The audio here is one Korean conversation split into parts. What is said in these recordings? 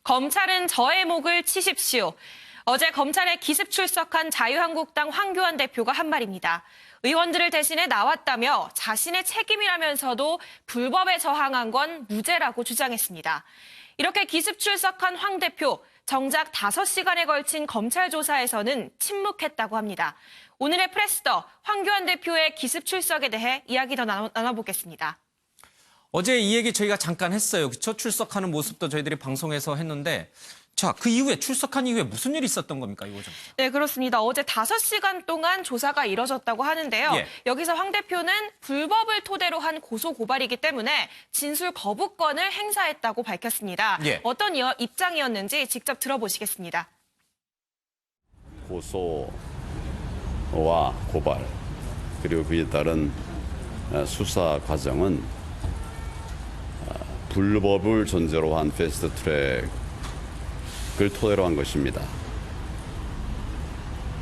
검찰은 저의 목을 치십시오. 어제 검찰에 기습 출석한 자유한국당 황교안 대표가 한 말입니다. 의원들을 대신해 나왔다며 자신의 책임이라면서도 불법에 저항한 건 무죄라고 주장했습니다. 이렇게 기습 출석한 황 대표, 정작 5시간에 걸친 검찰 조사에서는 침묵했다고 합니다. 오늘의 프레스더 황교안 대표의 기습 출석에 대해 이야기 더 나눠보겠습니다. 어제 이 얘기 저희가 잠깐 했어요. 그렇죠? 출석하는 모습도 저희들이 방송에서 했는데 자, 그 이후에 출석한 이후에 무슨 일이 있었던 겁니까? 이거 좀. 네, 그렇습니다. 어제 5시간 동안 조사가 이뤄졌다고 하는데요. 예. 여기서 황 대표는 불법을 토대로 한 고소 고발이기 때문에 진술 거부권을 행사했다고 밝혔습니다. 예. 어떤 입장이었는지 직접 들어보시겠습니다. 고소와 고발 그리고 그에 따른 수사 과정은 불법을 전제로 한 패스트트랙을 토대로 한 것입니다.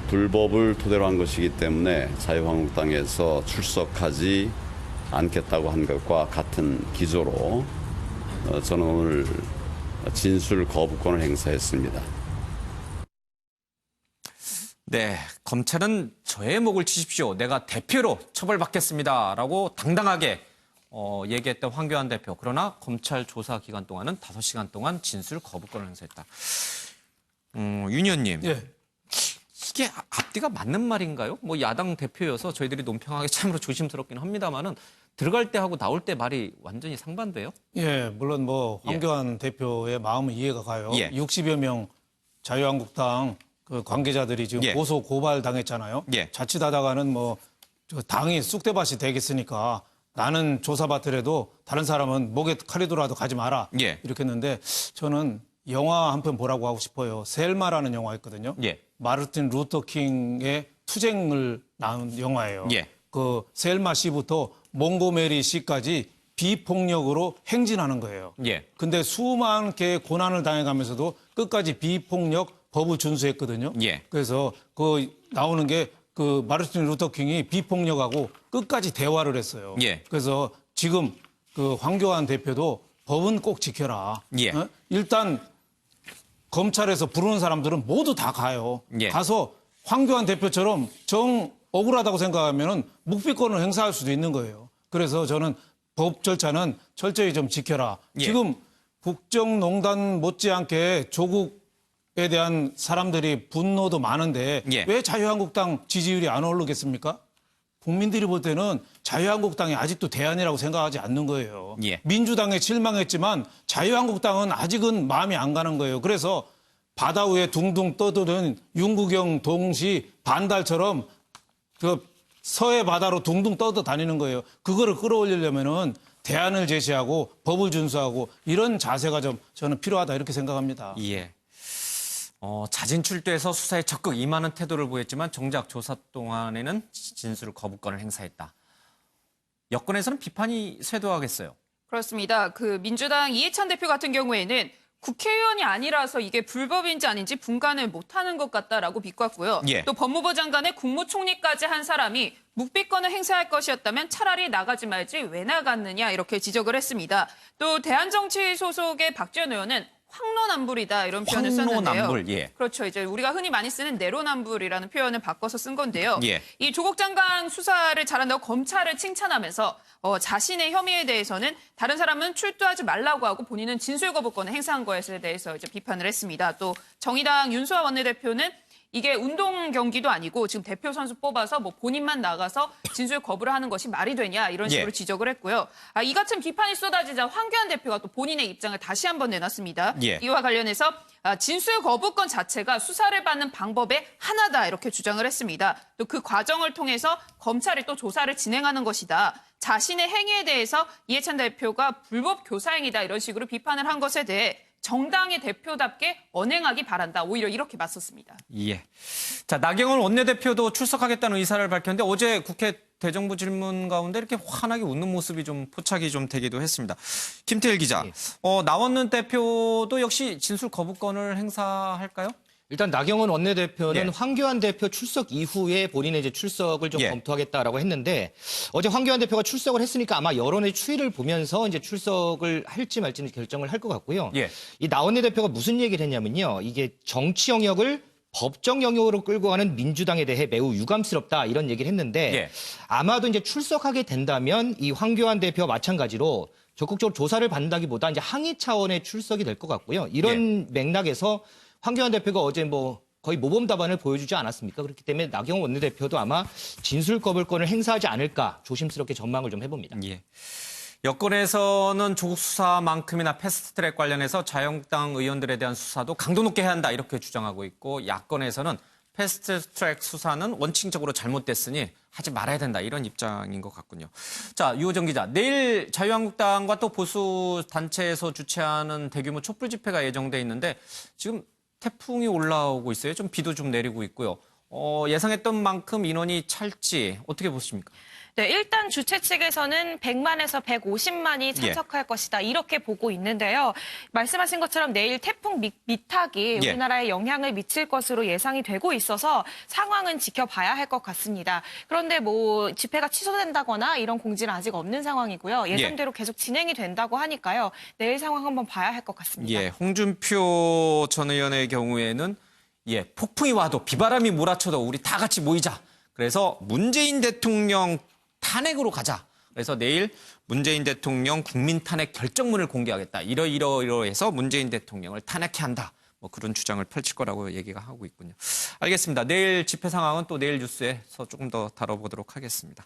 불법을 토대로 한 것이기 때문에 자유한국당에서 출석하지 않겠다고 한 것과 같은 기조로 저는 오늘 진술 거부권을 행사했습니다. 네, 검찰은 저의 목을 치십시오. 내가 대표로 처벌받겠습니다. 라고 당당하게 얘기했던 황교안 대표. 그러나 검찰 조사 기간 동안은 5시간 동안 진술 거부권을 행사했다. 윤 의원님. 예. 이게 앞뒤가 맞는 말인가요? 뭐 야당 대표여서 저희들이 논평하기 참으로 조심스럽긴 합니다만은 들어갈 때 하고 나올 때 말이 완전히 상반돼요? 예, 물론 뭐 황교안 대표의 마음은 이해가 가요. 예. 60여 명 자유한국당 그 관계자들이 지금 예. 고소 고발 당했잖아요. 예. 자칫하다가는 뭐 저 당이 쑥대밭이 되겠으니까 나는 조사받더라도 다른 사람은 목에 칼이 들어와도 가지 마라. 예. 이렇게 했는데 저는 영화 한 편 보라고 하고 싶어요. 셀마라는 영화였거든요. 예. 마르틴 루터 킹의 투쟁을 낳은 영화예요. 예. 그 셀마 씨부터 몽고메리 씨까지 비폭력으로 행진하는 거예요. 예. 근데 수만 개의 고난을 당해가면서도 끝까지 비폭력 법을 준수했거든요. 예. 그래서 그 나오는 게 그 마르틴 루터 킹이 비폭력하고 끝까지 대화를 했어요. 예. 그래서 지금 그 황교안 대표도 법은 꼭 지켜라. 예. 일단 검찰에서 부르는 사람들은 모두 다 가요. 예. 가서 황교안 대표처럼 정 억울하다고 생각하면은 묵비권을 행사할 수도 있는 거예요. 그래서 저는 법 절차는 철저히 좀 지켜라. 예. 지금 국정농단 못지않게 조국에 대한 사람들이 분노도 많은데 예. 왜 자유한국당 지지율이 안 오르겠습니까? 국민들이 볼 때는 자유한국당이 아직도 대안이라고 생각하지 않는 거예요. 예. 민주당에 실망했지만 자유한국당은 아직은 마음이 안 가는 거예요. 그래서 바다 위에 둥둥 떠도는 윤구경 동시 반달처럼 그 서해 바다로 둥둥 떠도 다니는 거예요. 그거를 끌어올리려면은 대안을 제시하고 법을 준수하고 이런 자세가 좀 저는 필요하다 이렇게 생각합니다. 예. 자진출두해서 수사에 적극 임하는 태도를 보였지만 정작 조사 동안에는 진술 거부권을 행사했다. 여권에서는 비판이 쇄도하겠어요. 그렇습니다. 그 민주당 이해찬 대표 같은 경우에는 국회의원이 아니라서 이게 불법인지 아닌지 분간을 못하는 것 같다라고 비꼬았고요. 예. 또 법무부 장관의 국무총리까지 한 사람이 묵비권을 행사할 것이었다면 차라리 나가지 말지 왜 나갔느냐 이렇게 지적을 했습니다. 또 대한정치 소속의 박지원 의원은 황로남불이다 이런 표현을 썼는데요. 황로남불, 예. 그렇죠. 이제 우리가 흔히 많이 쓰는 내로남불이라는 표현을 바꿔서 쓴 건데요. 예. 이 조국 장관 수사를 잘한다고 검찰을 칭찬하면서 자신의 혐의에 대해서는 다른 사람은 출두하지 말라고 하고 본인은 진술 거부권을 행사한 것에 대해서 이제 비판을 했습니다. 또 정의당 윤수아 원내대표는 이게 운동 경기도 아니고 지금 대표 선수 뽑아서 뭐 본인만 나가서 진술 거부를 하는 것이 말이 되냐 이런 식으로 예. 지적을 했고요. 이 같은 비판이 쏟아지자 황교안 대표가 또 본인의 입장을 다시 한번 내놨습니다. 예. 이와 관련해서 진술 거부권 자체가 수사를 받는 방법의 하나다 이렇게 주장을 했습니다. 또 그 과정을 통해서 검찰이 또 조사를 진행하는 것이다. 자신의 행위에 대해서 이해찬 대표가 불법 교사행위다 이런 식으로 비판을 한 것에 대해 정당의 대표답게 언행하기 바란다. 오히려 이렇게 맞섰습니다. 예. 자, 나경원 원내대표도 출석하겠다는 의사를 밝혔는데 어제 국회 대정부 질문 가운데 이렇게 환하게 웃는 모습이 좀 포착이 좀 되기도 했습니다. 김태일 기자, 나원는 대표도 역시 진술 거부권을 행사할까요? 일단 나경원 원내대표는 예. 황교안 대표 출석 이후에 본인의 이제 출석을 좀 예. 검토하겠다라고 했는데 어제 황교안 대표가 출석을 했으니까 아마 여론의 추이를 보면서 이제 출석을 할지 말지는 결정을 할 것 같고요. 예. 이 나 원내대표가 무슨 얘기를 했냐면요. 이게 정치 영역을 법정 영역으로 끌고 가는 민주당에 대해 매우 유감스럽다 이런 얘기를 했는데 예. 아마도 이제 출석하게 된다면 이 황교안 대표와 마찬가지로 적극적으로 조사를 받는다기보다 이제 항의 차원의 출석이 될 것 같고요. 이런 맥락에서 황교안 대표가 어제 뭐 거의 모범 답안을 보여주지 않았습니까? 그렇기 때문에 나경원 원내대표도 아마 진술 거부권을 행사하지 않을까 조심스럽게 전망을 좀 해봅니다. 예. 여권에서는 조국 수사만큼이나 패스트트랙 관련해서 자유한국당 의원들에 대한 수사도 강도 높게 해야 한다 이렇게 주장하고 있고 야권에서는 패스트트랙 수사는 원칙적으로 잘못됐으니 하지 말아야 된다 이런 입장인 것 같군요. 자, 유호정 기자, 내일 자유한국당과 또 보수 단체에서 주최하는 대규모 촛불 집회가 예정돼 있는데 지금 태풍이 올라오고 있어요. 좀 비도 좀 내리고 있고요. 예상했던 만큼 인원이 찰지 어떻게 보십니까? 네, 일단 주최 측에서는 100만에서 150만이 참석할 것이다. 이렇게 보고 있는데요. 말씀하신 것처럼 내일 태풍 미탁이 예. 우리나라에 영향을 미칠 것으로 예상이 되고 있어서 상황은 지켜봐야 할 것 같습니다. 그런데 뭐 집회가 취소된다거나 이런 공지는 아직 없는 상황이고요. 예상대로 계속 진행이 된다고 하니까요. 내일 상황 한번 봐야 할 것 같습니다. 예, 홍준표 전 의원의 경우에는 폭풍이 와도 비바람이 몰아쳐도 우리 다 같이 모이자. 그래서 문재인 대통령 탄핵으로 가자. 그래서 내일 문재인 대통령 국민 탄핵 결정문을 공개하겠다. 이러해서 문재인 대통령을 탄핵해야 한다. 뭐 그런 주장을 펼칠 거라고 얘기가 하고 있군요. 알겠습니다. 내일 집회 상황은 또 내일 뉴스에서 조금 더 다뤄보도록 하겠습니다.